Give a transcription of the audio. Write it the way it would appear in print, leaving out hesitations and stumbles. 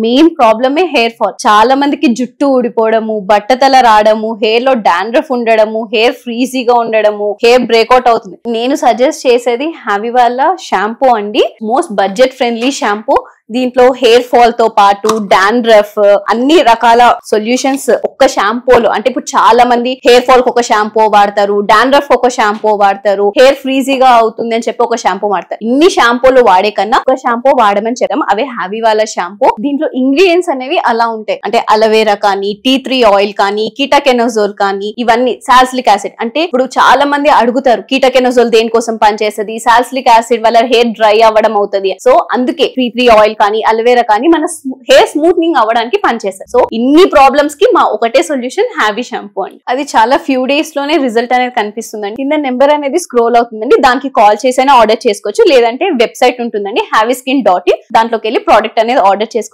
Main ప్రాబ్లమే hair fall. చాలా మందికి జుట్టు ఊడిపోవడము, బట్టతల రావడము, హెయిర్ లో డాండ్రఫ్ ఉండడము, హెయిర్ ఫ్రీజీగా ఉండడము, హెయిర్ బ్రేక్అవుట్ అవుతుంది. నేను సజెస్ట్ చేసేది హ్యావీ వాళ్ళ షాంపూ అండి. Most budget friendly shampoo. దీంట్లో హెయిర్ ఫాల్ తో పాటు డాండ్రఫ్ అన్ని రకాల సొల్యూషన్స్ ఒక్క షాంపూలో. అంటే ఇప్పుడు చాలా మంది హెయిర్ ఫాల్ కి ఒక షాంపూ వాడతారు, డాండ్రఫ్ ఒక షాంపూ వాడతారు, హెయిర్ ఫ్రీజీగా అవుతుంది అని చెప్పి ఒక షాంపూ వాడతారు. ఇన్ని షాంపూలు వాడే కన్నా ఒక షాంపూ వాడమని చెప్తాం. అవే హ్యావీ వాళ్ళ షాంపూ. దీంట్లో ఇంగ్రీడియంట్స్ అనేవి అలా ఉంటాయి. అంటే అలోవెరా కానీ, టీ3 ఆయిల్ కానీ, కీటకెనజోల్ కానీ, ఇవన్నీ సాల్సిలిక్ యాసిడ్. అంటే ఇప్పుడు చాలా మంది అడుగుతారు కీటకెనజోల్ దేనికోసం పనిచేస్తుంది, సాల్సిలిక్ యాసిడ్ వల్ల హెయిర్ డ్రై అవ్వడం అవుతుంది. సో అందుకే టీ3 ఆయిల్ కానీ, అలోవెరా కానీ మన హెయిర్ స్మూత్నింగ్ అవ్వడానికి పనిచేస్తారు. సో ఇన్ని ప్రాబ్లమ్స్ కి మా ఒకటే సొల్యూషన్ హ్యావీ షాంపూ అండి. అది చాలా ఫ్యూ డేస్ లోనే రిజల్ట్ అనేది కనిపిస్తుందండి. కింద నెంబర్ అనేది స్క్రోల్ అవుతుందండి, దానికి కాల్ చేసైనా ఆర్డర్ చేసుకోవచ్చు, లేదంటే వెబ్సైట్ ఉంటుందండి havyskin.in, దాంట్లోకి వెళ్ళి ప్రోడక్ట్ అనేది ఆర్డర్ చేసుకోవచ్చు.